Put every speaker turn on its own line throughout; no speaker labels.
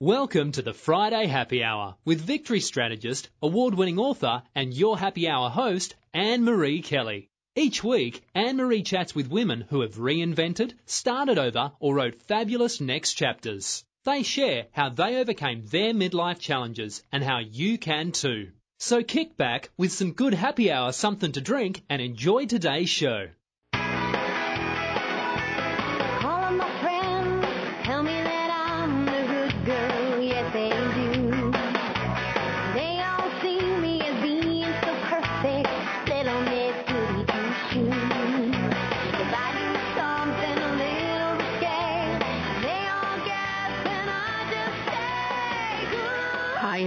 Welcome to the Friday Happy Hour with victory strategist, award-winning author and your happy hour host, Annmarie Kelly. Each week, Annmarie chats with women who have reinvented, started over or wrote fabulous next chapters. They share how they overcame their midlife challenges and how you can too. So kick back with some good happy hour something to drink and enjoy today's show.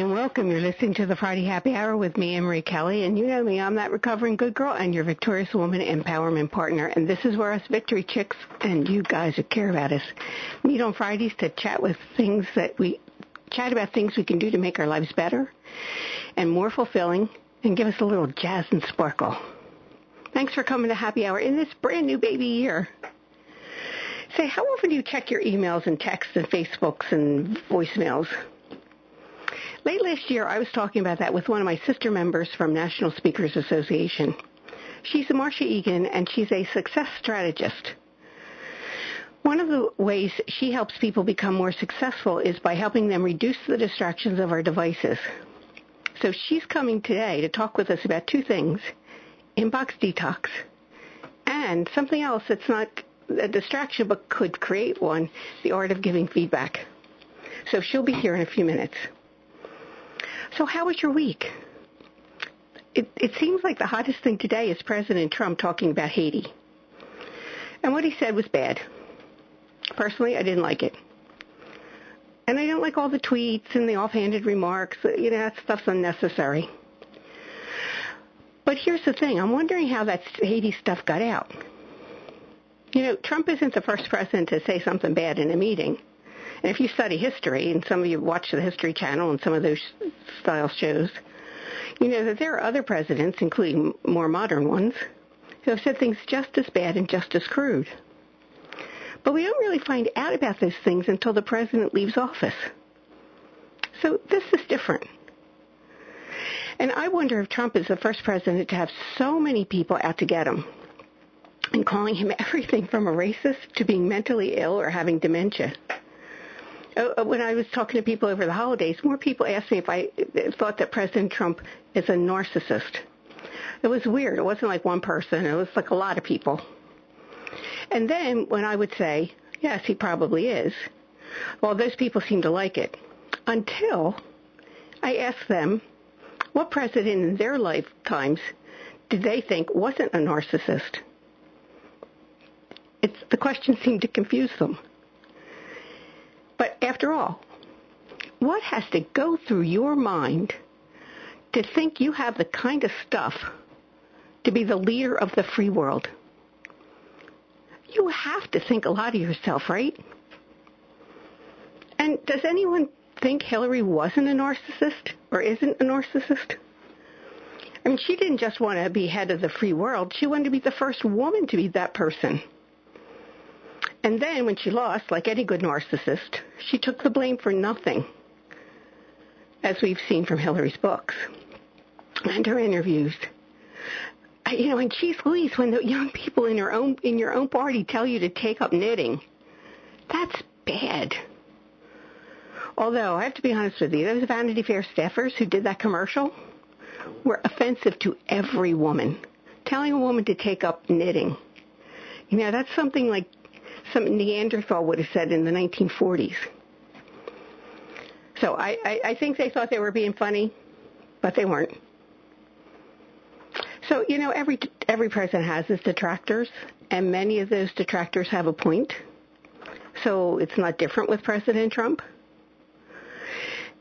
Welcome. You're listening to the Friday Happy Hour with me, Annmarie Kelly, and you know me, I'm that recovering good girl and your victorious woman empowerment partner, and this is where us victory chicks and you guys who care about us meet on Fridays to chat about things we can do to make our lives better and more fulfilling and give us a little jazz and sparkle. Thanks for coming to Happy Hour in this brand new baby year. Say, how often do you check your emails and texts and Facebooks and voicemails? Late last year, I was talking about that with one of my sister members from National Speakers Association. She's a Marsha Egan, and she's a success strategist. One of the ways she helps people become more successful is by helping them reduce the distractions of our devices. So she's coming today to talk with us about two things, inbox detox, and something else that's not a distraction but could create one, the art of giving feedback. So she'll be here in a few minutes. So how was your week? It seems like the hottest thing today is President Trump talking about Haiti. And what he said was bad. Personally, I didn't like it. And I don't like all the tweets and the offhanded remarks. That stuff's unnecessary. But here's the thing. I'm wondering how that Haiti stuff got out. Trump isn't the first president to say something bad in a meeting. And if you study history, and some of you watch the History Channel and some of those style shows, you know that there are other presidents, including more modern ones, who have said things just as bad and just as crude. But we don't really find out about those things until the president leaves office. So this is different. And I wonder if Trump is the first president to have so many people out to get him and calling him everything from a racist to being mentally ill or having dementia. When I was talking to people over the holidays, more people asked me if I thought that President Trump is a narcissist. It was weird. It wasn't like one person. It was like a lot of people. And then when I would say, yes, he probably is, well, those people seemed to like it. Until I asked them what president in their lifetimes did they think wasn't a narcissist. The question seemed to confuse them. But after all, what has to go through your mind to think you have the kind of stuff to be the leader of the free world? You have to think a lot of yourself, right? And does anyone think Hillary wasn't a narcissist or isn't a narcissist? I mean, she didn't just want to be head of the free world. She wanted to be the first woman to be that person. And then when she lost, like any good narcissist, she took the blame for nothing, as we've seen from Hillary's books and her interviews. And geez Louise, when the young people in your own party tell you to take up knitting, that's bad. Although, I have to be honest with you, those Vanity Fair staffers who did that commercial were offensive to every woman. Telling a woman to take up knitting. That's something like some Neanderthal would have said in the 1940s. So I think they thought they were being funny, but they weren't. So, every president has his detractors, and many of those detractors have a point. So it's not different with President Trump.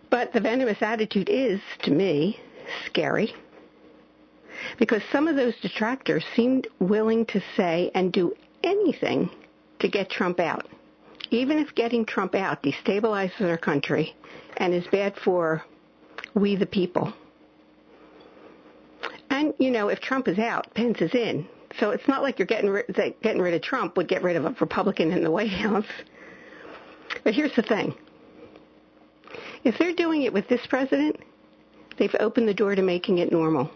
But the venomous attitude is, to me, scary. Because some of those detractors seemed willing to say and do anything to get Trump out, even if getting Trump out destabilizes our country and is bad for we the people. And, if Trump is out, Pence is in. So it's not like you're getting rid of Trump would get rid of a Republican in the White House. But here's the thing. If they're doing it with this president, they've opened the door to making it normal.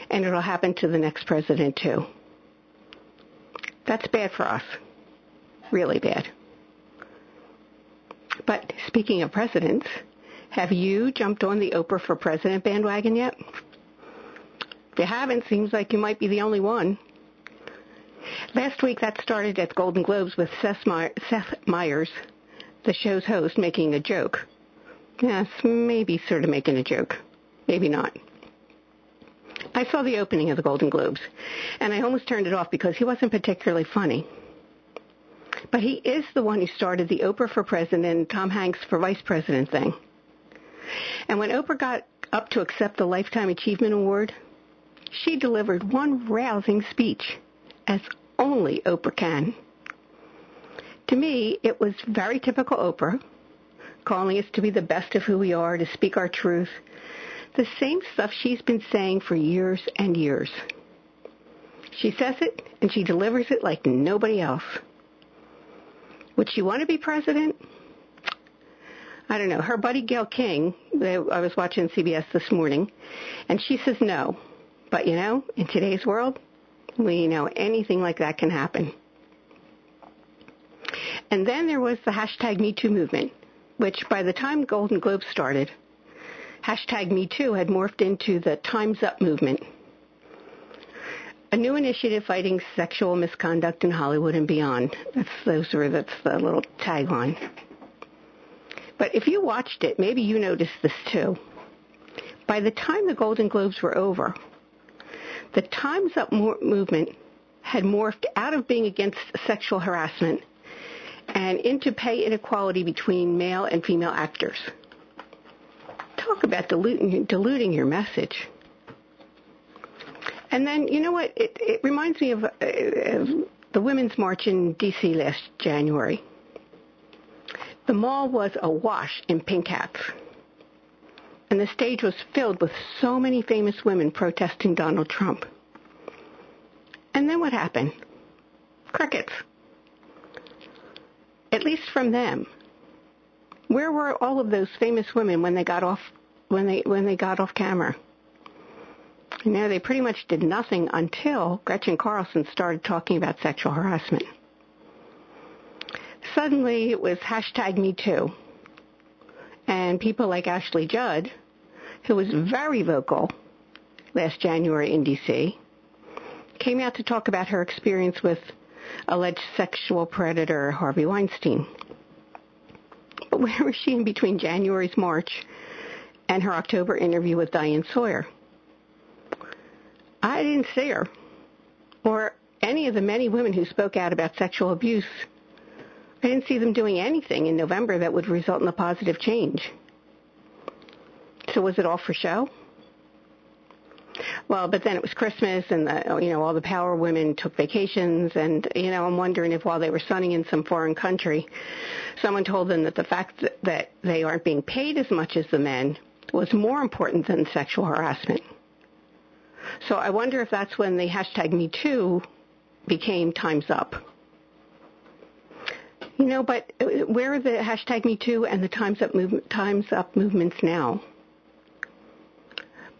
And it'll happen to the next president, too. That's bad for us. Really bad. But speaking of presidents, have you jumped on the Oprah for President bandwagon yet? If you haven't, seems like you might be the only one. Last week, that started at the Golden Globes with Seth Meyers, the show's host, making a joke. Yes, maybe sort of making a joke. Maybe not. I saw the opening of the Golden Globes, and I almost turned it off because he wasn't particularly funny. But he is the one who started the Oprah for President and Tom Hanks for Vice President thing. And when Oprah got up to accept the Lifetime Achievement Award, she delivered one rousing speech, as only Oprah can. To me, it was very typical Oprah, calling us to be the best of who we are, to speak our truth, the same stuff she's been saying for years and years. She says it, and she delivers it like nobody else. Would she want to be president? I don't know. Her buddy Gayle King, I was watching CBS this morning, and she says no. But, you know, in today's world, we know anything like that can happen. And then there was the hashtag #MeToo movement, which by the time Golden Globes started, hashtag #MeToo had morphed into the Time's Up movement, a new initiative fighting sexual misconduct in Hollywood and beyond. That's the little tagline. But if you watched it, maybe you noticed this too. By the time the Golden Globes were over, the Time's Up movement had morphed out of being against sexual harassment and into pay inequality between male and female actors. Talk about diluting your message. And then, you know what? It reminds me of the Women's March in D.C. last January. The mall was awash in pink hats. And the stage was filled with so many famous women protesting Donald Trump. And then what happened? Crickets. At least from them. Where were all of those famous women when they got off camera? You know, they pretty much did nothing until Gretchen Carlson started talking about sexual harassment. Suddenly, it was hashtag #MeToo. And people like Ashley Judd, who was very vocal last January in D.C., came out to talk about her experience with alleged sexual predator Harvey Weinstein. But where was she in between January's march and her October interview with Diane Sawyer? I didn't see her, or any of the many women who spoke out about sexual abuse. I didn't see them doing anything in November that would result in a positive change. So was it all for show? Well, but then it was Christmas, and all the power women took vacations, and I'm wondering if while they were sunning in some foreign country, someone told them that the fact that they aren't being paid as much as the men was more important than sexual harassment. So I wonder if that's when the hashtag #MeToo became Time's Up. But where are the hashtag #MeToo and the Time's Up movements now?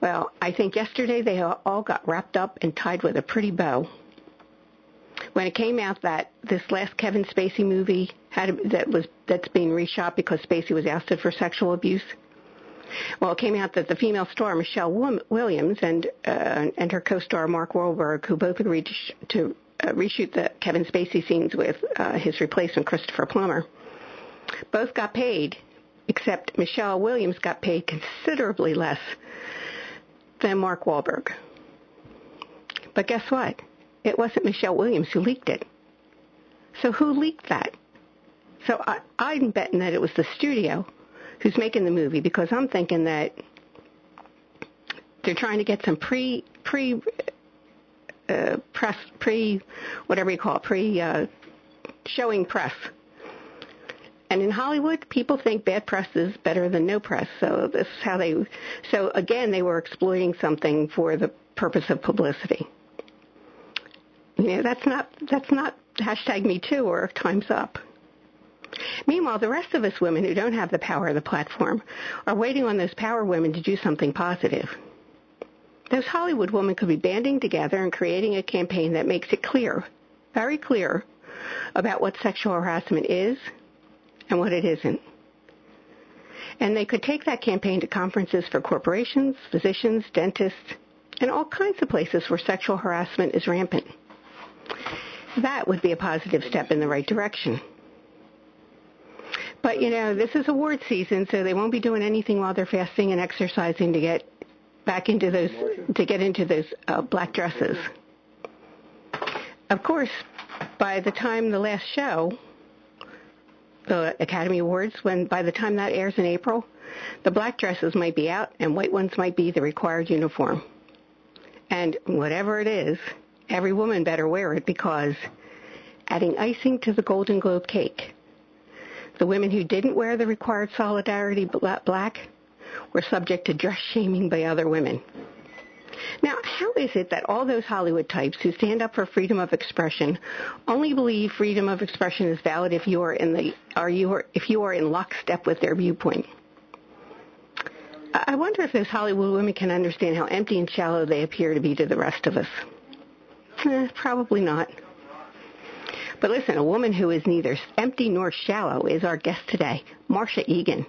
Well, I think yesterday they all got wrapped up and tied with a pretty bow. When it came out that this last Kevin Spacey movie that's being reshot because Spacey was ousted for sexual abuse, well, it came out that the female star Michelle Williams and her co-star Mark Wahlberg, who both agreed to reshoot the Kevin Spacey scenes with his replacement Christopher Plummer, both got paid, except Michelle Williams got paid considerably less than Mark Wahlberg. But guess what? It wasn't Michelle Williams who leaked it. So who leaked that? So I'm betting that it was the studio who's making the movie, because I'm thinking that they're trying to get some showing press. And in Hollywood, people think bad press is better than no press. So this is how so again, they were exploiting something for the purpose of publicity. That's not hashtag #MeToo or Time's Up. Meanwhile, the rest of us women who don't have the power of the platform are waiting on those power women to do something positive. Those Hollywood women could be banding together and creating a campaign that makes it clear, very clear, about what sexual harassment is and what it isn't. And they could take that campaign to conferences for corporations, physicians, dentists, and all kinds of places where sexual harassment is rampant. That would be a positive step in the right direction. But, this is award season, so they won't be doing anything while they're fasting and exercising to get back into those black dresses. Of course, by the time the last show, the Academy Awards, by the time that airs in April, the black dresses might be out and white ones might be the required uniform. And whatever it is, every woman better wear it, because adding icing to the Golden Globe cake, the women who didn't wear the required solidarity black were subject to dress shaming by other women. Now, how is it that all those Hollywood types who stand up for freedom of expression only believe freedom of expression is valid if you are in lockstep with their viewpoint? I wonder if those Hollywood women can understand how empty and shallow they appear to be to the rest of us. Probably not. But listen, a woman who is neither empty nor shallow is our guest today, Marsha Egan.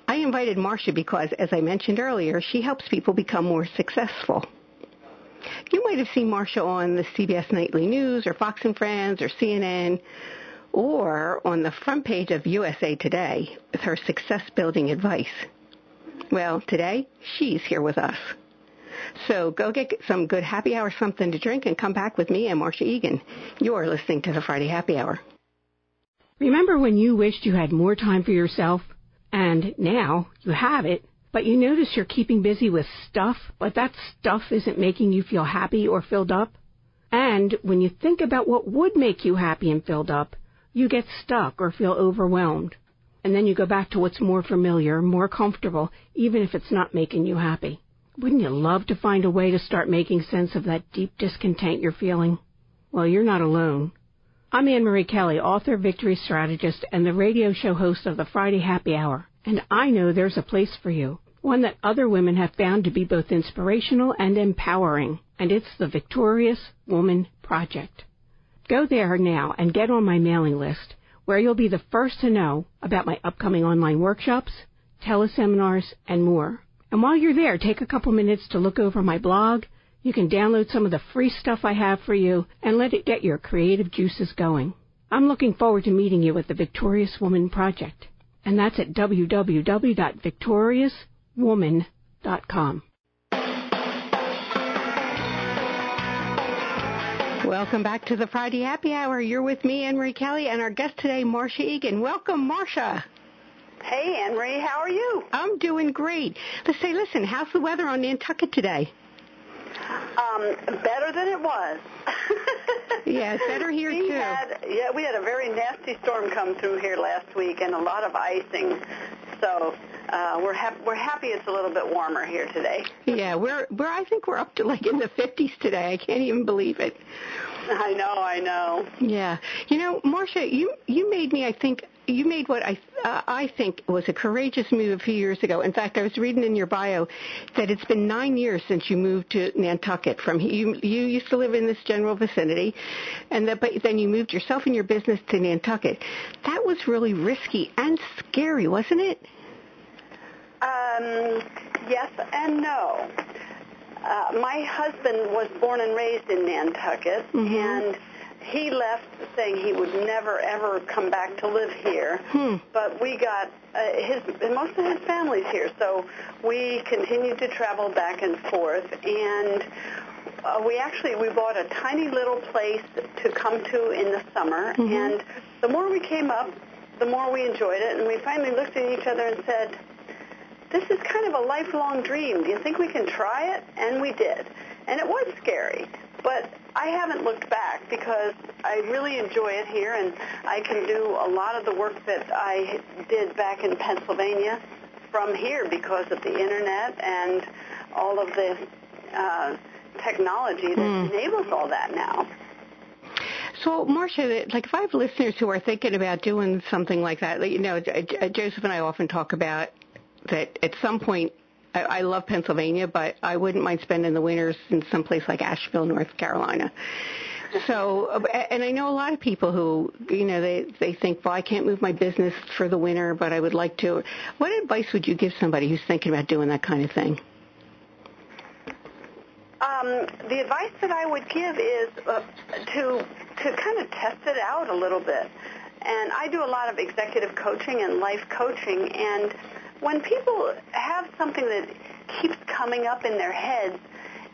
I invited Marsha because, as I mentioned earlier, she helps people become more successful. You might have seen Marsha on the CBS Nightly News or Fox and Friends or CNN, or on the front page of USA Today with her success-building advice. Well, today, she's here with us. So go get some good happy hour something to drink and come back with me and Marsha Egan. You're listening to the Friday Happy Hour.
Remember when you wished you had more time for yourself? And now you have it, but you notice you're keeping busy with stuff, but that stuff isn't making you feel happy or filled up? And when you think about what would make you happy and filled up, you get stuck or feel overwhelmed. And then you go back to what's more familiar, more comfortable, even if it's not making you happy. Wouldn't you love to find a way to start making sense of that deep discontent you're feeling? Well, you're not alone. I'm Annmarie Kelly, author, victory strategist, and the radio show host of the Friday Happy Hour. And I know there's a place for you, one that other women have found to be both inspirational and empowering. And it's the Victorious Woman Project. Go there now and get on my mailing list, where you'll be the first to know about my upcoming online workshops, teleseminars, and more. And while you're there, take a couple minutes to look over my blog. You can download some of the free stuff I have for you and let it get your creative juices going. I'm looking forward to meeting you at the Victorious Woman Project. And that's at www.victoriouswoman.com.
Welcome back to the Friday Happy Hour. You're with me, Annmarie Kelly, and our guest today, Marsha Egan. Welcome, Marsha.
Hey, Annmarie, how are you?
I'm doing great. Listen, how's the weather on Nantucket today?
Better than it was.
Yeah, it's better here, too.
We had a very nasty storm come through here last week and a lot of icing. So we're happy it's a little bit warmer here today.
Yeah, I think we're up to like in the 50s today. I can't even believe it.
I know.
Yeah. Marsha, you made what I think was a courageous move a few years ago. In fact, I was reading in your bio that it's been 9 years since you moved to Nantucket. You used to live in this general vicinity, but then you moved yourself and your business to Nantucket. That was really risky and scary, wasn't it?
Yes and no. My husband was born and raised in Nantucket,
mm-hmm.
and he left saying he would never, ever come back to live here. But we got most of his family's here, so we continued to travel back and forth. And we bought a tiny little place to come to in the summer.
Mm-hmm.
And the more we came up, the more we enjoyed it. And we finally looked at each other and said, this is kind of a lifelong dream. Do you think we can try it? And we did. And it was scary. But I haven't looked back because I really enjoy it here, and I can do a lot of the work that I did back in Pennsylvania from here because of the Internet and all of the technology that enables all that now.
So, Marsha, like if I have listeners who are thinking about doing something like that, Joseph and I often talk about that at some point, I love Pennsylvania, but I wouldn't mind spending the winters in some place like Asheville, North Carolina. So, and I know a lot of people who, they think, well, I can't move my business for the winter, but I would like to. What advice would you give somebody who's thinking about doing that kind of thing?
The advice that I would give is to kind of test it out a little bit. And I do a lot of executive coaching and life coaching, and when people have something that keeps coming up in their heads,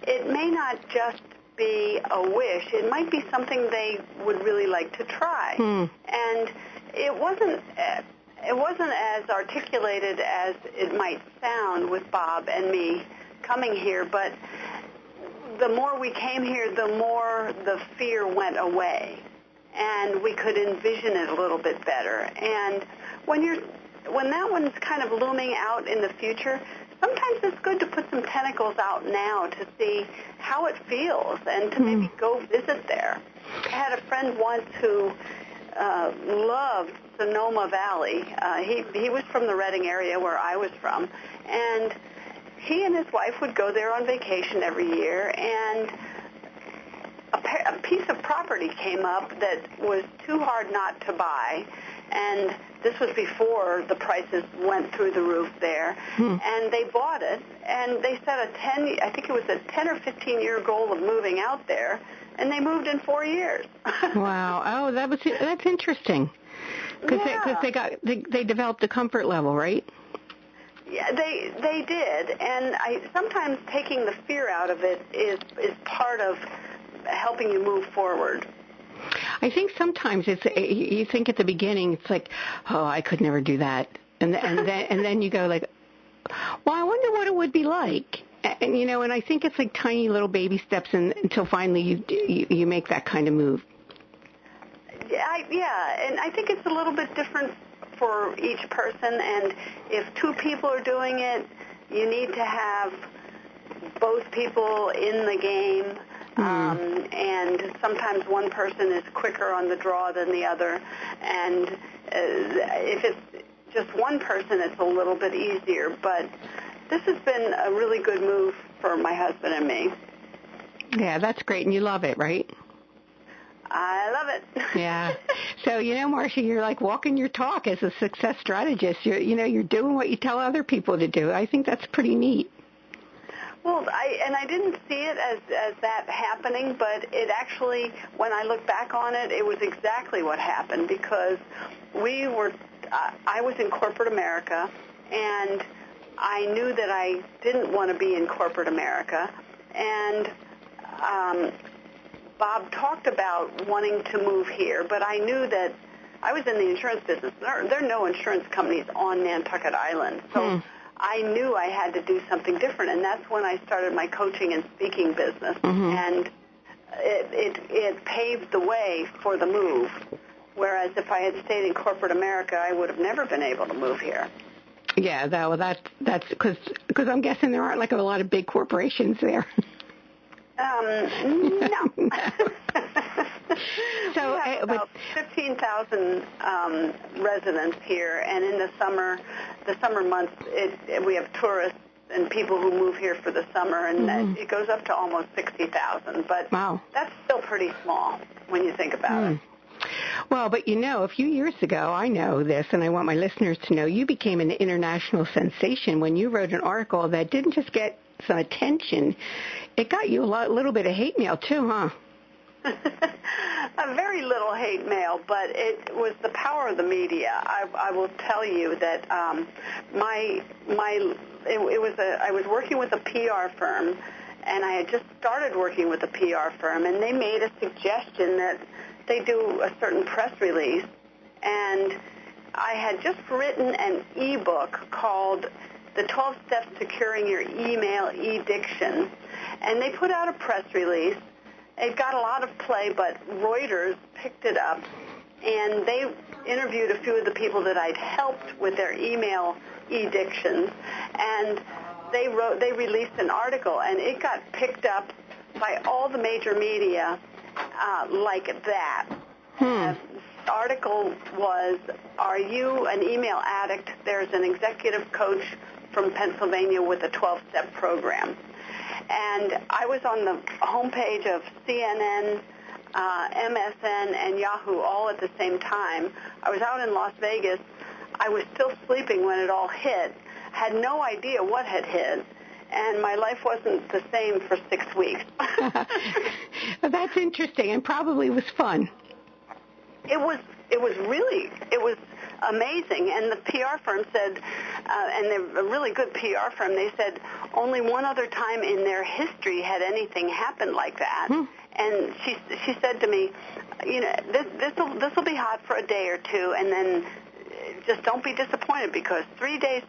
it may not just be a wish. It might be something they would really like to try. And it wasn't as articulated as it might sound with Bob and me coming here, but the more we came here, the more the fear went away, and we could envision it a little bit better. And when that one's kind of looming out in the future, sometimes it's good to put some tentacles out now to see how it feels and to maybe go visit there. I had a friend once who loved Sonoma Valley. He was from the Redding area where I was from, and he and his wife would go there on vacation every year, and a piece of property came up that was too hard not to buy, and this was before the prices went through the roof there, and they bought it, and they set I think it was a 10 or 15-year goal of moving out there, and they moved in 4 years.
Wow. Oh, that's interesting. Because they developed a comfort level, right?
Yeah, they did, and sometimes taking the fear out of it is part of helping you move forward.
I think sometimes you think at the beginning it's like, oh, I could never do that, and then you go like, well, I wonder what it would be like, and and I think it's like tiny little baby steps until finally you make that kind of move.
Yeah, and I think it's a little bit different for each person, and if two people are doing it, you need to have both people in the game. And sometimes one person is quicker on the draw than the other, and if it's just one person, it's a little bit easier. But this has been a really good move for my husband and me.
Yeah, that's great, and you love it, right?
I love it.
Yeah. So, Marsha, you're like walking your talk as a success strategist. You're doing what you tell other people to do. I think that's pretty neat.
Well, I didn't see it as that happening, but it actually, when I look back on it, it was exactly what happened, because I was in corporate America, and I knew that I didn't want to be in corporate America, and Bob talked about wanting to move here, but I knew that I was in the insurance business. There are no insurance companies on Nantucket Island, so I knew I had to do something different, and that's when I started my coaching and speaking business, and it paved the way for the move, whereas if I had stayed in corporate America, I would have never been able to move here.
Yeah, that's because I'm guessing there aren't like a lot of big corporations there.
No.
So
we have about 15,000 residents here, and in the summer months, we have tourists and people who move here for the summer, and it goes up to almost 60,000. But that's still pretty small when you think about it.
Well, but a few years ago, I know this, and I want my listeners to know, you became an international sensation when you wrote an article that didn't just get some attention. It got you a little bit of hate mail, too, huh?
A very little hate mail, but it was the power of the media. I will tell you that I was working with a PR firm, and I had just started working with a PR firm, and they made a suggestion that they do a certain press release, and I had just written an e-book called The 12 Steps to Curing Your Email Addiction, and they put out a press release. It got a lot of play, but Reuters picked it up, and they interviewed a few of the people that I'd helped with their email addictions, and they released an article, and it got picked up by all the major media like that. The article was, "Are you an email addict? There's an executive coach from Pennsylvania with a 12-step program." And I was on the homepage of CNN, MSN, and Yahoo all at the same time. I was out in Las Vegas. I was still sleeping when it all hit, had no idea what had hit, and my life wasn't the same for 6 weeks.
That's interesting, and probably was fun.
It was amazing. And the PR firm said, and they're a really good PR firm, they said only one other time in their history had anything happened like that. And she said to me, you know, this will be hot for a day or two, and then just don't be disappointed, because 3 days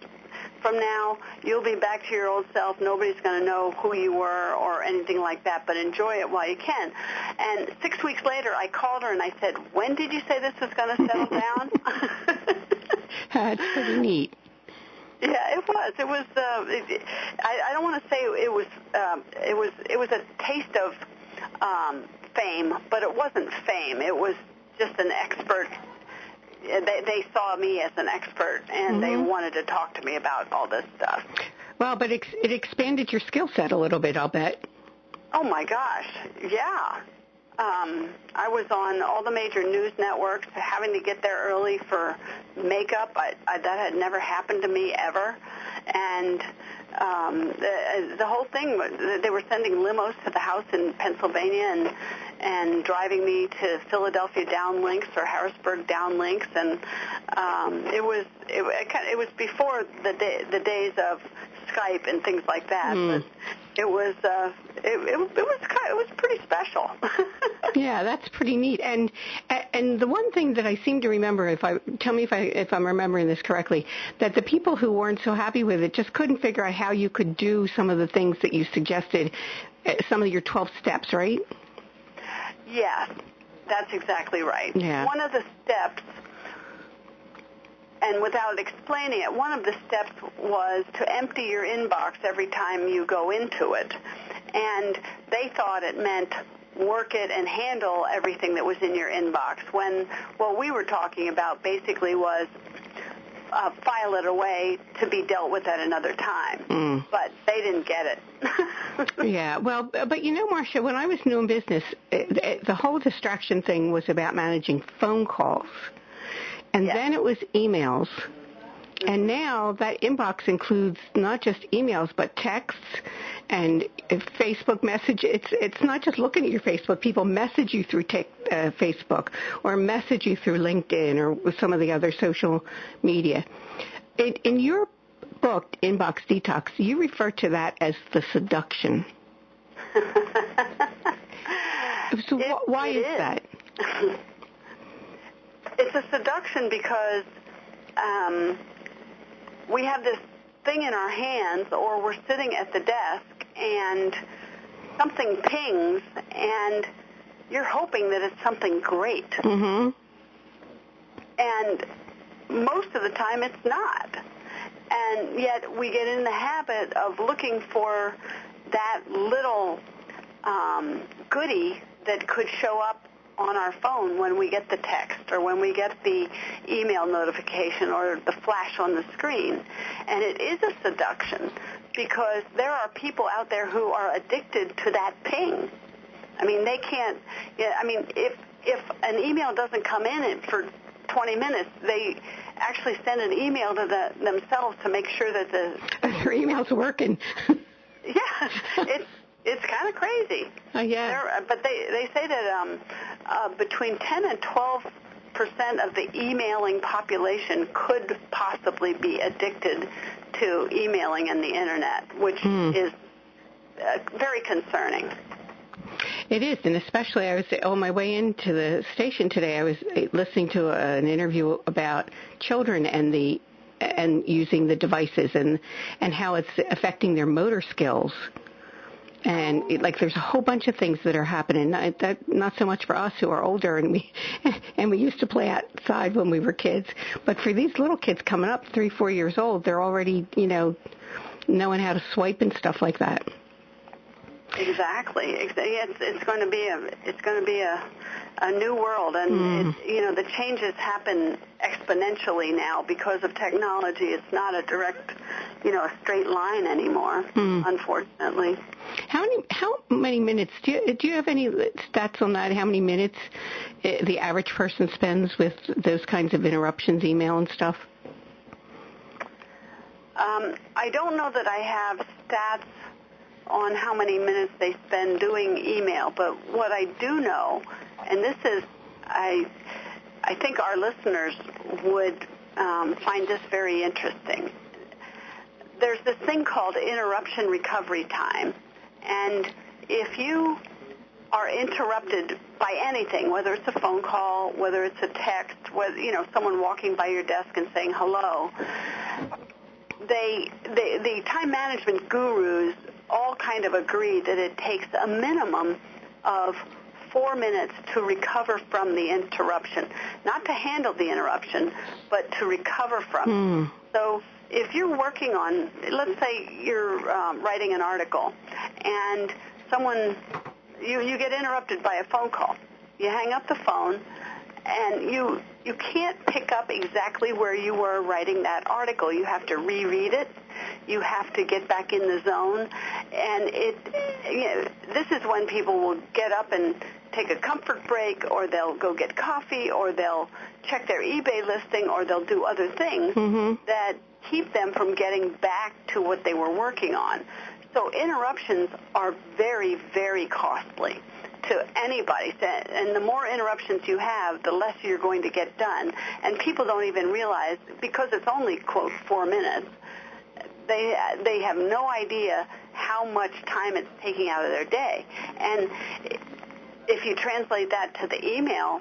from now, you'll be back to your old self. Nobody's going to know who you were or anything like that, but enjoy it while you can. And 6 weeks later, I called her and I said, "When did you say this was going to settle down?"
That's pretty neat.
Yeah, it was. It was. I don't want to say it was. It was a taste of fame, but it wasn't fame. It was just an expert. They saw me as an expert, and they wanted to talk to me about all this stuff.
Well, but it expanded your skill set a little bit, I'll bet.
Oh, my gosh, yeah. I was on all the major news networks, having to get there early for makeup. That had never happened to me ever. And the whole thing, they were sending limos to the house in Pennsylvania and driving me to Philadelphia downlinks or Harrisburg downlinks, and it was before the days of Skype and things like that. But it was pretty special.
Yeah, that's pretty neat. And the one thing that I seem to remember, tell me if I'm remembering this correctly, that the people who weren't so happy with it just couldn't figure out how you could do some of the things that you suggested, some of your 12 steps, right?
Yes, that's exactly right.
Yeah.
One of the steps, and without explaining it, one of the steps was to empty your inbox every time you go into it. And they thought it meant work it and handle everything that was in your inbox, when what we were talking about basically was file it away to be dealt with at another time. But they didn't get it.
Yeah, well, but you know, Marsha, when I was new in business, the whole distraction thing was about managing phone calls. And then it was emails. And now that inbox includes not just emails, but texts and Facebook message. It's not just looking at your Facebook. People message you through Facebook or message you through LinkedIn or some of the other social media. In your book, Inbox Detox, you refer to that as the seduction. So why is that?
It's a seduction because we have this thing in our hands, or we're sitting at the desk and something pings and you're hoping that it's something great. And most of the time it's not. And yet we get in the habit of looking for that little goodie that could show up on our phone when we get the text or when we get the email notification or the flash on the screen. And it is a seduction because there are people out there who are addicted to that ping. I mean, they can't, if an email doesn't come in for 20 minutes, they actually send an email to themselves to make sure that
their email's working.
Yeah, it's kind of crazy.
Yeah.
But they say that between 10 and 12% of the emailing population could possibly be addicted to emailing and the Internet, which is very concerning.
It is, and especially I was on my way into the station today. I was listening to an interview about children and using the devices and how it's affecting their motor skills. And there's a whole bunch of things that are happening. Not so much for us who are older and we used to play outside when we were kids, but for these little kids coming up, 3-4 years old, they're already knowing how to swipe and stuff like that.
Exactly. It's going to be a new world, and the changes happen exponentially now because of technology. It's not a direct, a straight line anymore, unfortunately.
How many minutes do you have any stats on that? How many minutes the average person spends with those kinds of interruptions, email and stuff?
I don't know that I have stats on how many minutes they spend doing email, but what I do know, and this is, I think our listeners would find this very interesting. There's this thing called interruption recovery time, and if you are interrupted by anything, whether it's a phone call, whether it's a text, whether someone walking by your desk and saying hello, the time management gurus all kind of agree that it takes a minimum of 4 minutes to recover from the interruption. Not to handle the interruption, but to recover from it. So if you're working on, let's say you're writing an article, and you get interrupted by a phone call. You hang up the phone, and you can't pick up exactly where you were writing that article. You have to reread it. You have to get back in the zone. And this is when people will get up and take a comfort break, or they'll go get coffee, or they'll check their eBay listing, or they'll do other things that keep them from getting back to what they were working on. So interruptions are very, very costly to anybody. And the more interruptions you have, the less you're going to get done. And people don't even realize, because it's only, quote, 4 minutes, they have no idea how much time it's taking out of their day. And if you translate that to the email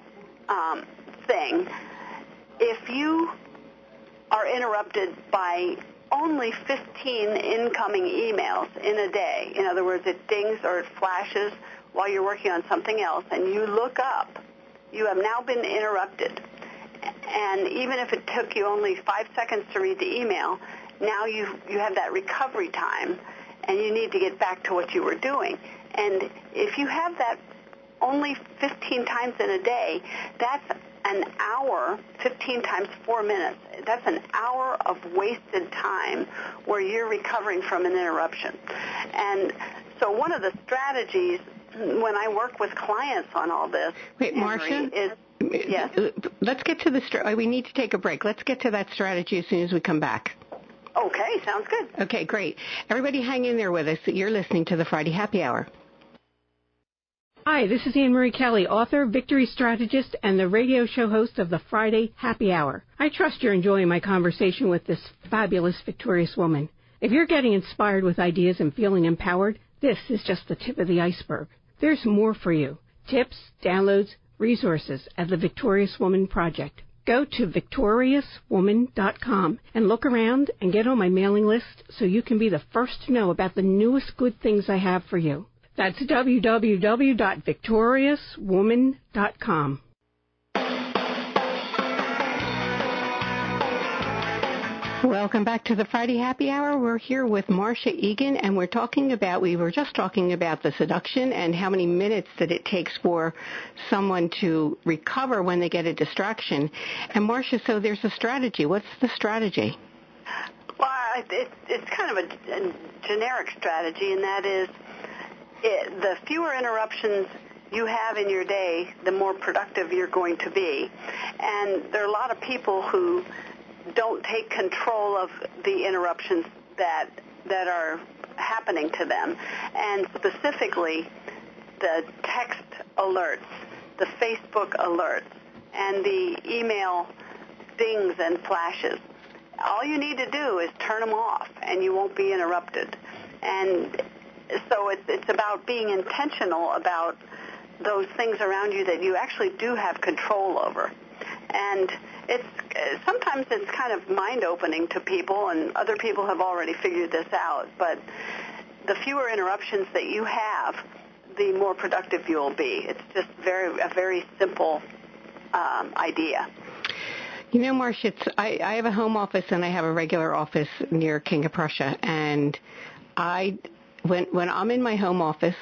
thing, if you are interrupted by only 15 incoming emails in a day, in other words, it dings or it flashes while you're working on something else, and you look up, you have now been interrupted. And even if it took you only 5 seconds to read the email, now you have that recovery time, and you need to get back to what you were doing. And if you have that only 15 times in a day, that's an hour, 15 times 4 minutes. That's an hour of wasted time where you're recovering from an interruption. And so one of the strategies when I work with clients on all this,
Marsha,
is, yes?
Let's get to we need to take a break. Let's get to that strategy as soon as we come back.
Okay, sounds good.
Okay, great. Everybody hang in there with us. You're listening to the Friday Happy Hour.
Hi, this is Annmarie Kelly, author, victory strategist, and the radio show host of the Friday Happy Hour. I trust you're enjoying my conversation with this fabulous, victorious woman. If you're getting inspired with ideas and feeling empowered, this is just the tip of the iceberg. There's more for you. Tips, downloads, resources at the Victorious Woman Project. Go to victoriouswoman.com and look around and get on my mailing list so you can be the first to know about the newest good things I have for you. That's www.victoriouswoman.com.
Welcome back to the Friday Happy Hour. We're here with Marsha Egan, and we were just talking about the seduction and how many minutes that it takes for someone to recover when they get a distraction. And Marsha, so there's a strategy. What's the strategy?
Well, it's kind of a generic strategy, and that is the fewer interruptions you have in your day, the more productive you're going to be. And there are a lot of people who don't take control of the interruptions that are happening to them, and specifically the text alerts, the Facebook alerts, and the email dings and flashes. All you need to do is turn them off, and you won't be interrupted. And so it's about being intentional about those things around you that you actually do have control over. And sometimes it's kind of mind-opening to people, and other people have already figured this out, but the fewer interruptions that you have, the more productive you'll be. It's just a very simple idea.
You know, Marcia, I have a home office and I have a regular office near King of Prussia, and I when I'm in my home office,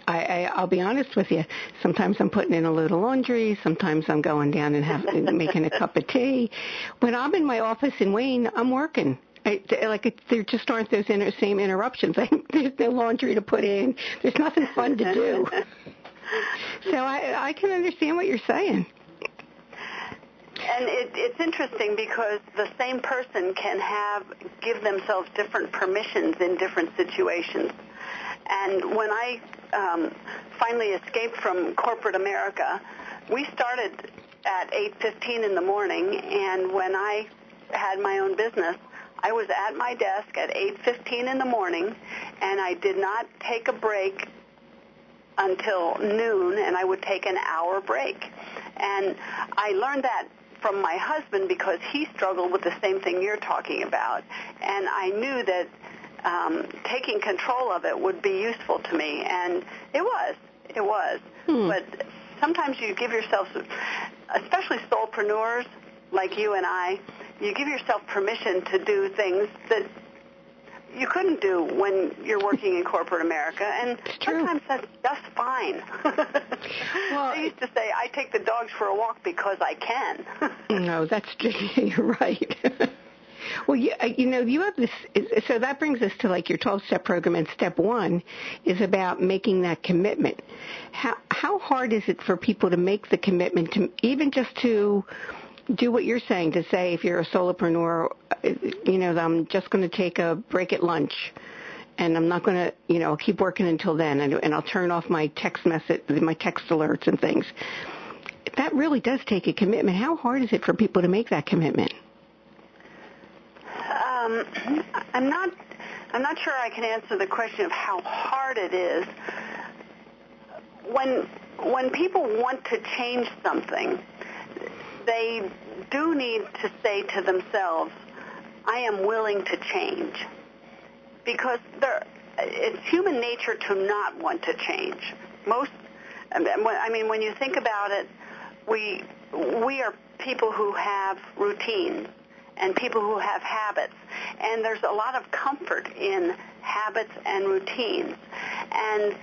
I'll be honest with you. Sometimes I'm putting in a load of laundry. Sometimes I'm going down and making a cup of tea. When I'm in my office in Wayne, I'm working. There just aren't those same interruptions. There's no laundry to put in. There's nothing fun to do. So I can understand what you're saying.
And it's interesting because the same person can give themselves different permissions in different situations. And when I finally escaped from corporate America, we started at 8:15 in the morning, and when I had my own business, I was at my desk at 8:15 in the morning, and I did not take a break until noon, and I would take an hour break. And I learned that from my husband because he struggled with the same thing you're talking about. And I knew that taking control of it would be useful to me, and it was. But sometimes you give yourself, especially solopreneurs like you and I, you give yourself permission to do things that you couldn't do when you're working in corporate America, and sometimes that's just fine. Well, I used to say, I take the dogs for a walk because I can.
No, that's just, you're right. Well, you have this, so that brings us to like your 12-step program, and step 1 is about making that commitment. How hard is it for people to make the commitment to even just to do what you're saying, to say if you're a solopreneur, I'm just going to take a break at lunch, and I'm not going to, I'll keep working until then, and I'll turn off my text alerts and things. That really does take a commitment. How hard is it for people to make that commitment?
I'm not sure I can answer the question of how hard it is. When people want to change something, they do need to say to themselves, I am willing to change. Because it's human nature to not want to change. When you think about it, we are people who have routines and people who have habits. And there's a lot of comfort in habits and routines. And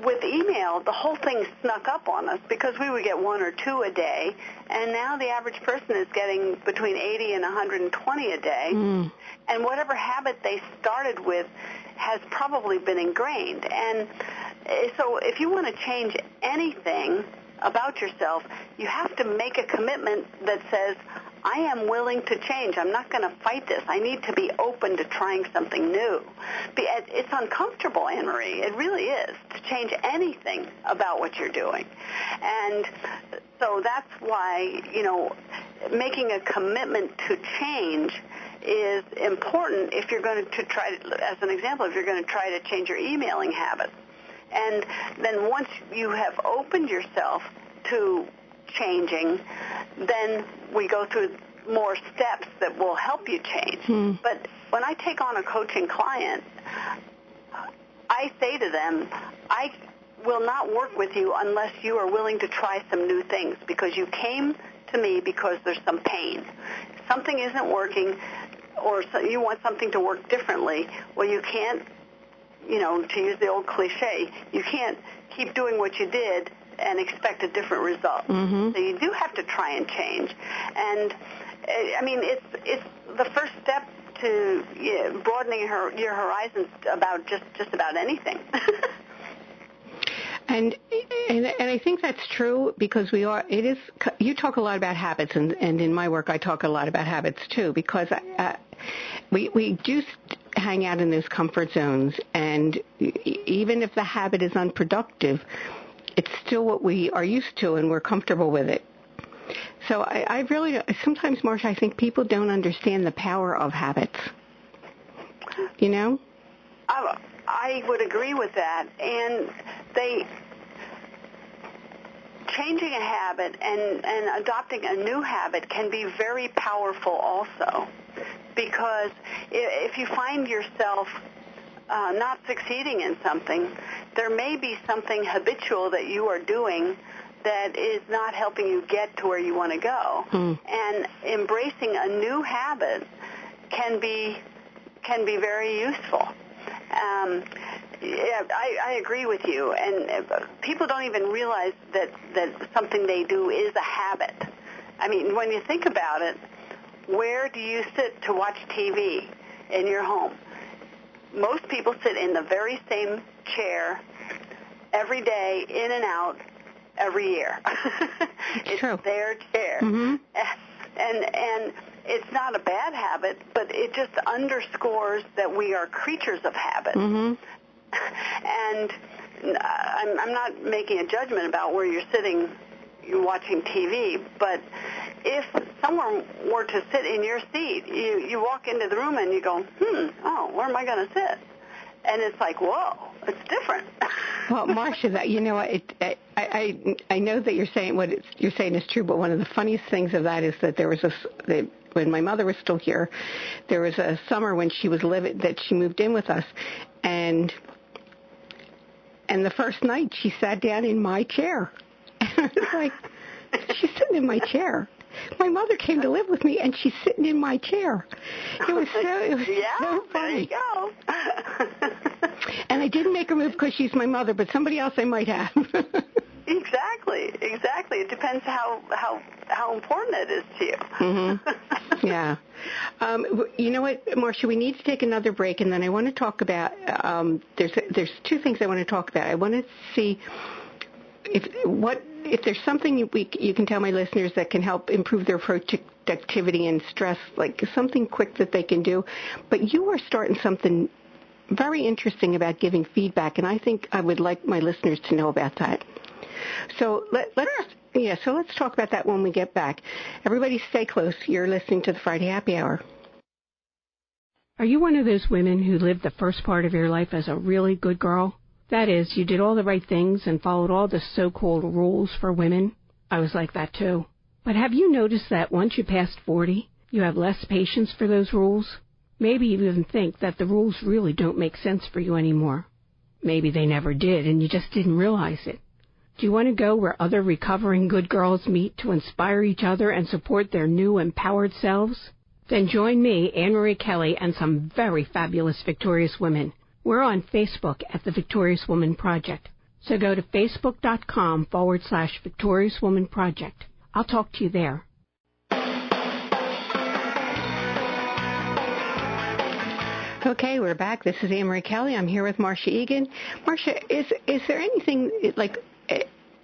with email, the whole thing snuck up on us because we would get 1 or 2 a day, and now the average person is getting between 80 and 120 a day. And whatever habit they started with has probably been ingrained. And so if you want to change anything about yourself, you have to make a commitment that says, I am willing to change. I'm not going to fight this. I need to be open to trying something new. It's uncomfortable, Annmarie. It really is, to change anything about what you're doing. And so that's why, making a commitment to change is important if you're going to try, as an example, if you're going to try to change your emailing habits. And then once you have opened yourself to changing, then we go through more steps that will help you change. But when I take on a coaching client, I say to them, I will not work with you unless you are willing to try some new things, because you came to me because there's some pain. Something isn't working, or you want something to work differently. Well, you can't, to use the old cliche, you can't keep doing what you did and expect a different result. So you do have to try and change. And, it's the first step to broadening your horizons about just about anything.
And I think that's true because you talk a lot about habits, and in my work I talk a lot about habits too, because we do hang out in those comfort zones, and even if the habit is unproductive, it's still what we are used to and we're comfortable with it. So I really, sometimes, Marsha, I think people don't understand the power of habits.
I would agree with that. And changing a habit and adopting a new habit can be very powerful also. Because if you find yourself not succeeding in something, there may be something habitual that you are doing that is not helping you get to where you want to go. And embracing a new habit can can be very useful. Yeah, I agree with you. And people don't even realize that something they do is a habit. I mean, when you think about it, where do you sit to watch TV in your home? Most people sit in the very same chair every day, in and out, every year. It's
true.
their chair.
Mm-hmm.
And it's not a bad habit, but it just underscores that we are creatures of habit.
Mm-hmm.
And I'm not making a judgment about where you're sitting watching TV, but if someone were to sit in your seat, you walk into the room and you go, where am I going to sit? And it's like, whoa, it's different.
Well, Marsha, you know, I know that you're saying what you're saying is true, but one of the funniest things of that is that there was when my mother was still here, there was a summer when she was that she moved in with us, and the first night she sat down in my chair. And I was like, she's sitting in my chair. My mother came to live with me, and she's sitting in my chair. It was so funny.
There you go.
And I didn't make her move because she's my mother, but somebody else I might have.
Exactly. It depends how important it is to you.
Mm-hmm. Yeah. You know what, Marsha, we need to take another break, and then I want to talk about, there's two things I want to talk about. I want to see if there's something you can tell my listeners that can help improve their productivity and stress, like something quick that they can do. But you are starting something very interesting about giving feedback, and I think I would like my listeners to know about that. So let's talk about that when we get back. Everybody stay close. You're listening to the Friday Happy Hour.
Are you one of those women who lived the first part of your life as a really good girl? That is, you did all the right things and followed all the so-called rules for women? I was like that too. But have you noticed that once you passed 40, you have less patience for those rules? Maybe you even think that the rules really don't make sense for you anymore. Maybe they never did and you just didn't realize it. Do you want to go where other recovering good girls meet to inspire each other and support their new empowered selves? Then join me, Annmarie Kelly, and some very fabulous victorious women. We're on Facebook at the Victorious Woman Project. So go to facebook.com/Victorious Woman Project. I'll talk to you there.
Okay, we're back. This is Annmarie Kelly. I'm here with Marsha Egan. Marsha, is there anything, like,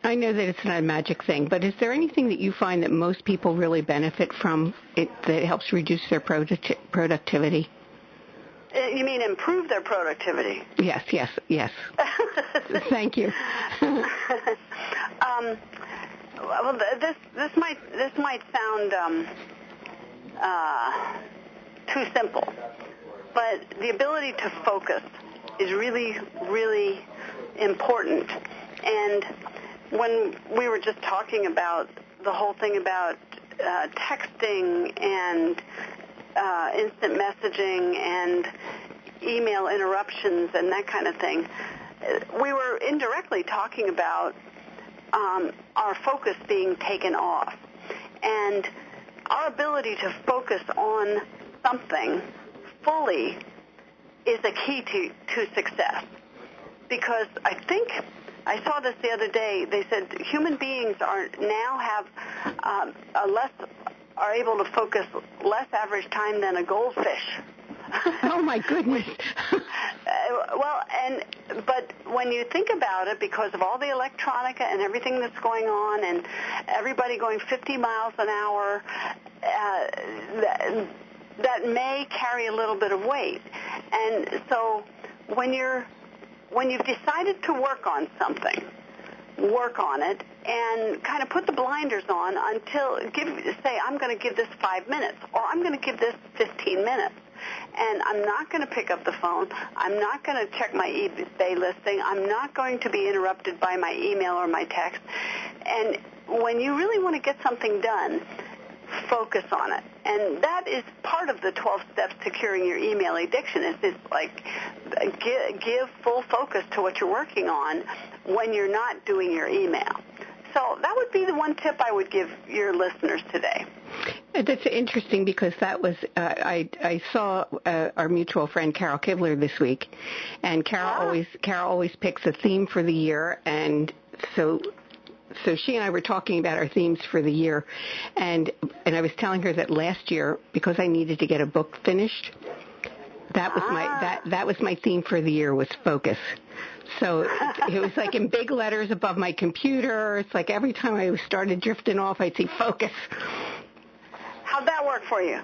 I know that it's not a magic thing, but is there anything that you find that most people really benefit from that helps reduce their productivity?
You mean improve their productivity?
Yes. Thank you.
Well, this might sound too simple, but the ability to focus is really, really important. And when we were just talking about the whole thing about texting and instant messaging and email interruptions and that kind of thing, we were indirectly talking about our focus being taken off. And our ability to focus on something fully is a key to success. Because I think I saw this the other day. They said human beings are able to focus less average time than a goldfish.
Oh my goodness.
But when you think about it, because of all the electronica and everything that's going on, and everybody going 50 miles an hour, that may carry a little bit of weight. And so when you've decided to work on something, work on it and kind of put the blinders on until say I'm going to give this 5 minutes, or I'm going to give this 15 minutes. And I'm not going to pick up the phone. I'm not going to check my eBay listing. I'm not going to be interrupted by my email or my text. And when you really want to get something done, focus on it. And that is part of the 12 steps to curing your email addiction. Is like give full focus to what you're working on when you're not doing your email. So that would be the one tip I would give your listeners today.
That's interesting because that was I saw our mutual friend Carol Kibler this week, and Carol always picks a theme for the year, and so she and I were talking about our themes for the year, and I was telling her that last year, because I needed to get a book finished, that was my theme for the year was focus. So it was like in big letters above my computer. It's like every time I started drifting off, I'd see focus.
How'd that work for you?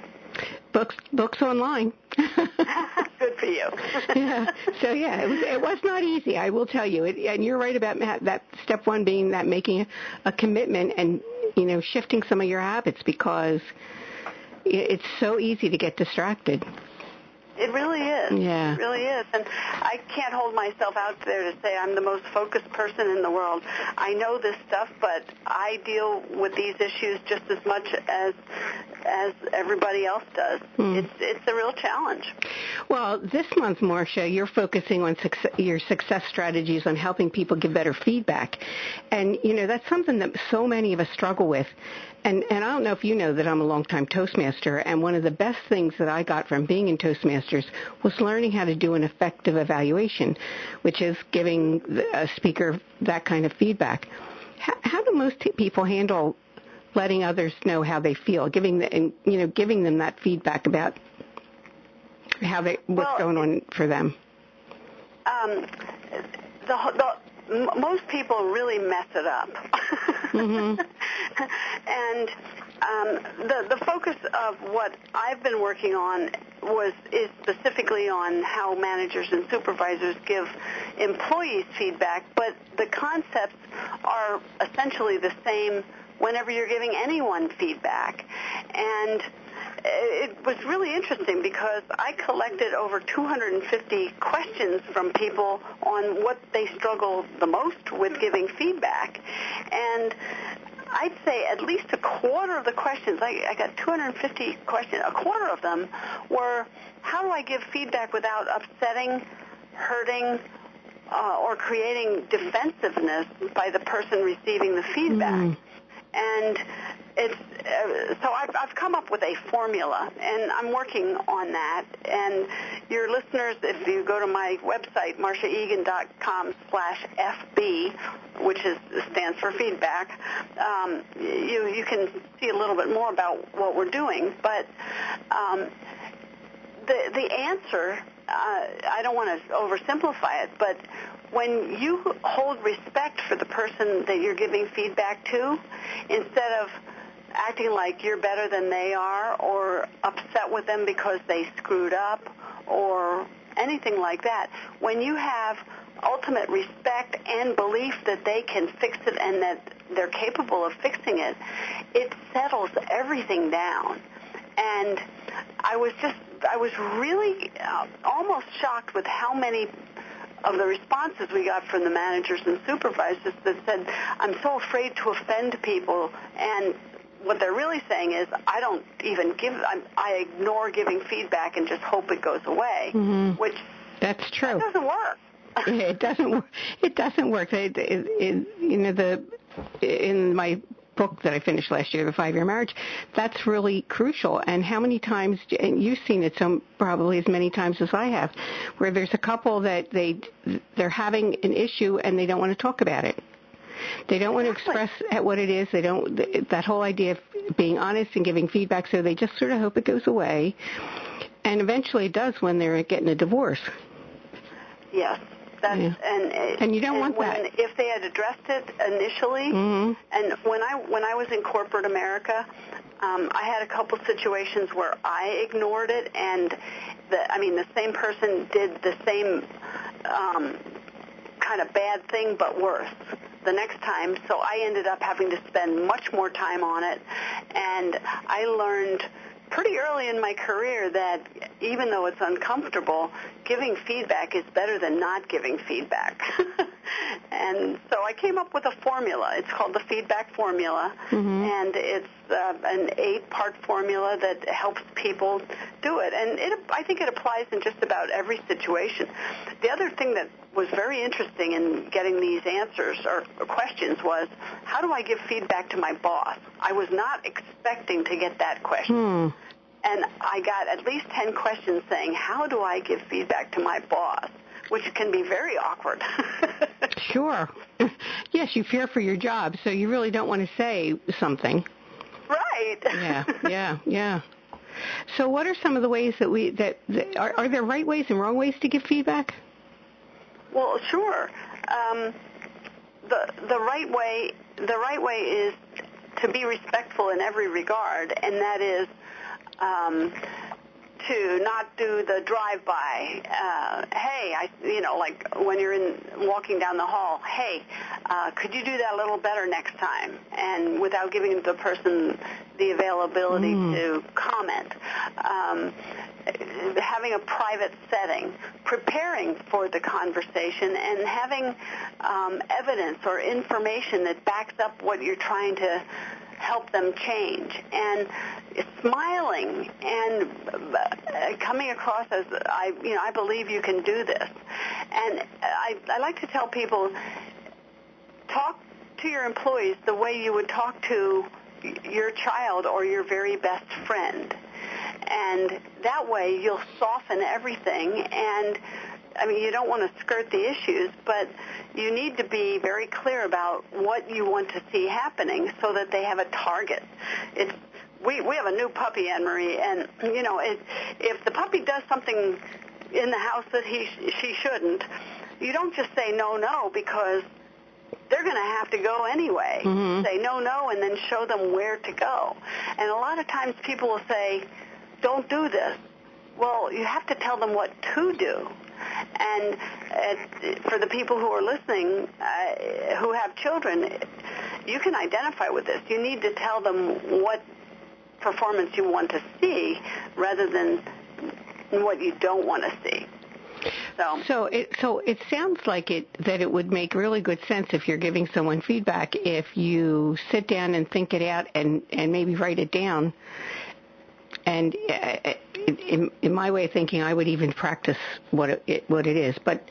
Books online.
Good for you.
Yeah. So yeah, it was not easy, I will tell you. And you're right about that. Step one being that making a commitment and shifting some of your habits, because it's so easy to get distracted.
It really is.
Yeah.
It really is. And I can't hold myself out there to say I'm the most focused person in the world. I know this stuff, but I deal with these issues just as much as everybody else does. It's a real challenge.
Well, this month, Marsha, you're focusing on your success strategies on helping people give better feedback. And, that's something that so many of us struggle with. And I don't know if you know that I'm a longtime Toastmaster, and one of the best things that I got from being in Toastmasters was learning how to do an effective evaluation, which is giving a speaker that kind of feedback. How do most people handle letting others know how they feel, giving them that feedback about what's going on for them? Most people really mess it up.
Mm-hmm. And the focus of what I've been working on is specifically on how managers and supervisors give employees feedback, but the concepts are essentially the same whenever you're giving anyone feedback. And it was really interesting because I collected over 250 questions from people on what they struggle the most with giving feedback. And I'd say at least a quarter of the questions, I got 250 questions, a quarter of them were, how do I give feedback without upsetting, hurting, or creating defensiveness by the person receiving the feedback? And so I've come up with a formula, and I'm working on that. And your listeners, if you go to my website, marshaegan.com/FB, which stands for feedback, you can see a little bit more about what we're doing. But the answer, I don't want to oversimplify it, but when you hold respect for the person that you're giving feedback to, instead of acting like you're better than they are or upset with them because they screwed up or anything like that, when you have ultimate respect and belief that they can fix it and that they're capable of fixing it, it settles everything down. And I was really almost shocked with how many of the responses we got from the managers and supervisors that said, I'm so afraid to offend people. And what they're really saying is, I don't even I ignore giving feedback and just hope it goes away, which
that's true.
That doesn't work.
It doesn't work. It doesn't work. In my book that I finished last year, The 5-Year Marriage, that's really crucial. And how many times, and you've seen it probably as many times as I have, where there's a couple that they're having an issue and they don't want to talk about it. They don't want to express what it is. That whole idea of being honest and giving feedback, so they just sort of hope it goes away. And eventually it does when they're getting a divorce.
Yes. And
you don't want that.
If they had addressed it initially, and when I was in corporate America, I had a couple situations where I ignored it, and the same person did the same kind of bad thing but worse the next time. So I ended up having to spend much more time on it, and I learned pretty early in my career that even though it's uncomfortable, giving feedback is better than not giving feedback. And so I came up with a formula. It's called the feedback formula, and it's an 8-part formula that helps people do it. And I think it applies in just about every situation. The other thing that was very interesting in getting these answers or questions was, how do I give feedback to my boss? I was not expecting to get that question. And I got at least 10 questions saying, how do I give feedback to my boss? Which can be very awkward.
Sure. Yes, you fear for your job, so you really don't want to say something.
Right.
Yeah. So what are some of the ways that are there right ways and wrong ways to give feedback?
Well, sure. The right way is to be respectful in every regard, and that is to not do the drive-by. Hey, like when you're walking down the hall, hey, could you do that a little better next time? And without giving the person the availability to comment. Having a private setting, preparing for the conversation, and having evidence or information that backs up what you're trying to help them change, and smiling and coming across as I believe you can do this. And I like to tell people, talk to your employees the way you would talk to your child or your very best friend, and that way you'll soften everything. And you don't want to skirt the issues, but you need to be very clear about what you want to see happening so that they have a target. We have a new puppy, Annmarie, and if the puppy does something in the house that she shouldn't, you don't just say no, because they're going to have to go anyway. Say no, and then show them where to go. And a lot of times people will say, don't do this. Well, you have to tell them what to do. And for the people who are listening who have children, you can identify with this. You need to tell them what performance you want to see rather than what you don't want to see. So it sounds like that it would make really good sense if you're giving someone feedback if you sit down and think it out and maybe write it down. And in my way of thinking, I would even practice what it is. But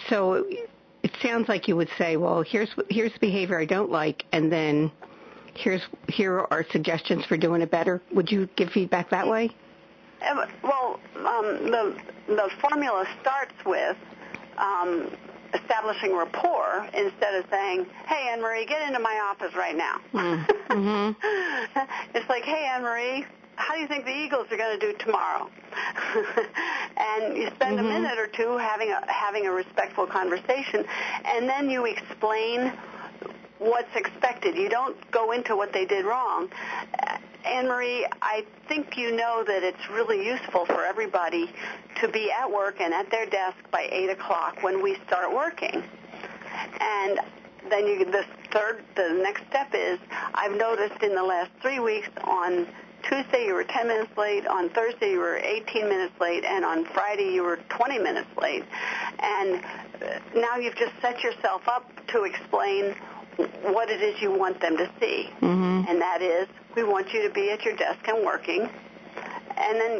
so it sounds like you would say, well, here's the behavior I don't like, and then here are suggestions for doing it better. Would you give feedback that way? Well, the formula starts with establishing rapport instead of saying, hey, Annmarie, get into my office right now. It's like, hey, Annmarie, how do you think the Eagles are going to do tomorrow? And you spend a minute or two having a respectful conversation, and then you explain what's expected. You don't go into what they did wrong. Annmarie, I think you know that it's really useful for everybody to be at work and at their desk by 8 o'clock when we start working. And then the next step is, I've noticed in the last 3 weeks, on Tuesday you were 10 minutes late, on Thursday you were 18 minutes late, and on Friday you were 20 minutes late. And now you've just set yourself up to explain what it is you want them to see. And that is, we want you to be at your desk and working. And then,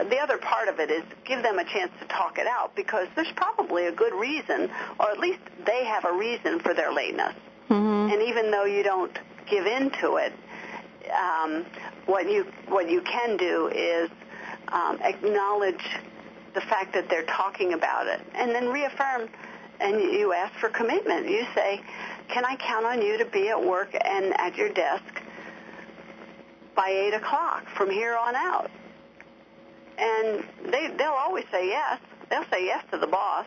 the other part of it is give them a chance to talk it out, because there's probably a good reason, or at least they have a reason for their lateness. And even though you don't give in to it, what you can do is acknowledge the fact that they're talking about it, and then reaffirm. And you ask for commitment. You say, can I count on you to be at work and at your desk by 8 o'clock from here on out? And they'll always say yes. They'll say yes to the boss.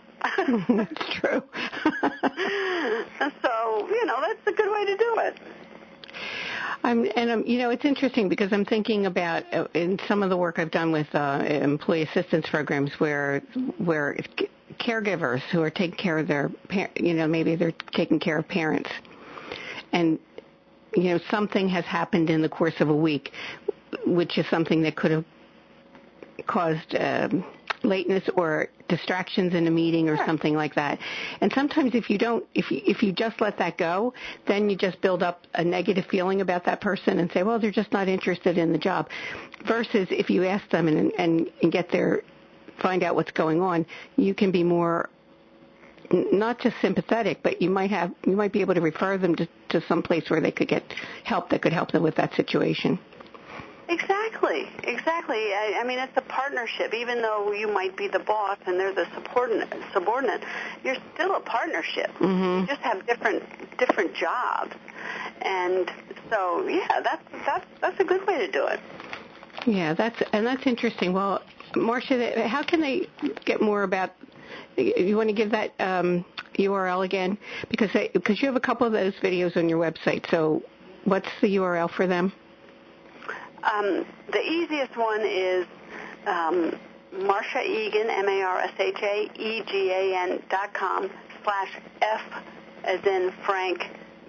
That's true.
So, that's a good way to do it.
It's interesting because I'm thinking about in some of the work I've done with employee assistance programs where caregivers who are taking care of their, maybe they're taking care of parents, and something has happened in the course of a week, which is something that could have caused lateness or distractions in a meeting or something like that. And sometimes if you just let that go, then you just build up a negative feeling about that person and say, well, they're just not interested in the job. Versus if you ask them and find out what's going on, you can be more not just sympathetic, but you might be able to refer them to some place where they could get help that could help them with that situation. Exactly. I mean, it's a partnership. Even though you might be the boss and they're the subordinate, you're still a partnership. Mm-hmm. You just have different jobs, and so that's a good way to do it. Yeah, that's interesting. Well, Marsha, how can they get more about? You want to give that URL again? Because you have a couple of those videos on your website. So what's the URL for them? The easiest one is Marsha Egan, MarshaEgan.com/F as in Frank,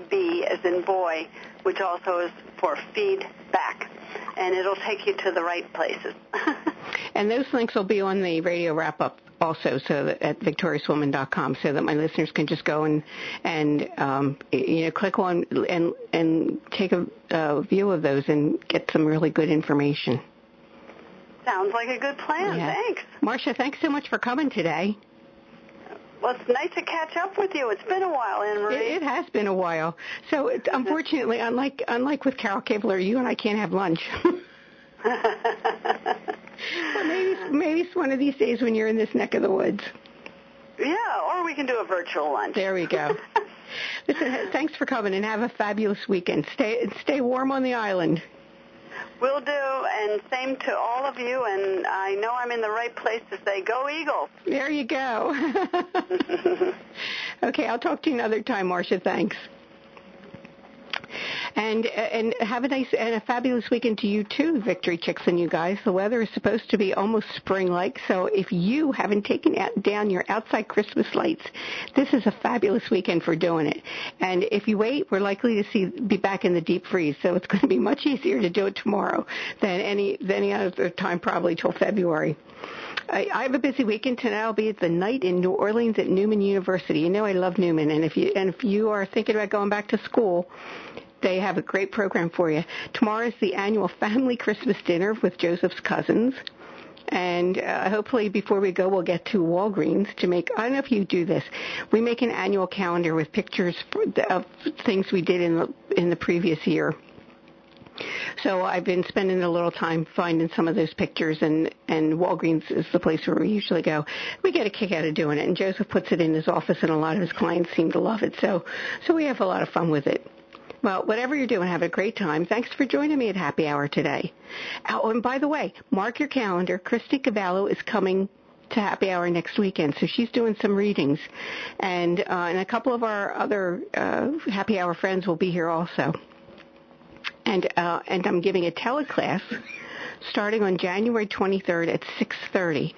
B as in boy, which also is for feedback. And it'll take you to the right places. And those links will be on the radio wrap-up also, so that at victoriouswoman.com, so that my listeners can just go and click on and take a view of those and get some really good information. Sounds like a good plan. Yeah. Thanks. Marsha, thanks so much for coming today. Well, it's nice to catch up with you. It's been a while, Annmarie. It has been a while. So, unfortunately, unlike with Carol Kibler, you and I can't have lunch. Well, maybe it's one of these days when you're in this neck of the woods. Yeah, or we can do a virtual lunch. There we go. Listen, thanks for coming, and have a fabulous weekend. Stay warm on the island. Will do, and same to all of you, and I know I'm in the right place to say, go Eagles. There you go. Okay, I'll talk to you another time, Marsha. Thanks. And have a nice and a fabulous weekend to you too, Victory Chicks and you guys. The weather is supposed to be almost spring-like, so if you haven't taken down your outside Christmas lights, this is a fabulous weekend for doing it. And if you wait, we're likely to be back in the deep freeze, so it's going to be much easier to do it tomorrow than any other time, probably till February. I have a busy weekend tonight. I'll be at the night in New Orleans at Newman University. You know I love Newman, and if you are thinking about going back to school, they have a great program for you. Tomorrow is the annual family Christmas dinner with Joseph's cousins. And hopefully before we go, we'll get to Walgreens to make, I don't know if you do this, we make an annual calendar with pictures of things we did in the previous year. So I've been spending a little time finding some of those pictures, and Walgreens is the place where we usually go. We get a kick out of doing it, and Joseph puts it in his office, and a lot of his clients seem to love it. So we have a lot of fun with it. Well, whatever you're doing, have a great time. Thanks for joining me at Happy Hour today. Oh, and by the way, mark your calendar. Christy Cavallo is coming to Happy Hour next weekend, so she's doing some readings. And a couple of our other Happy Hour friends will be here also. And I'm giving a teleclass starting on January 23rd at 6:30.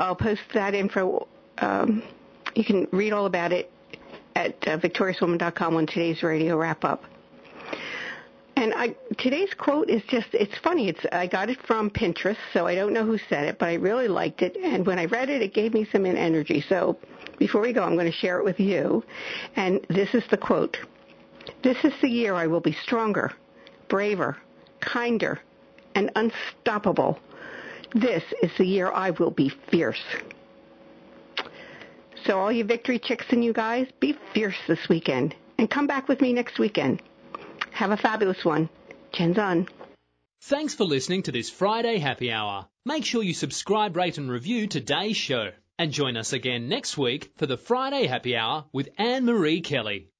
I'll post that info. You can read all about it at victoriouswoman.com on today's radio wrap-up. And today's quote is it's funny. I got it from Pinterest, so I don't know who said it, but I really liked it. And when I read it, it gave me some energy. So before we go, I'm going to share it with you. And this is the quote. This is the year I will be stronger, braver, kinder, and unstoppable. This is the year I will be fierce. So all you Victory Chicks and you guys, be fierce this weekend. And come back with me next weekend. Have a fabulous one. Chen's on.
Thanks for listening to this Friday Happy Hour. Make sure you subscribe, rate and review today's show. And join us again next week for the Friday Happy Hour with Annmarie Kelly.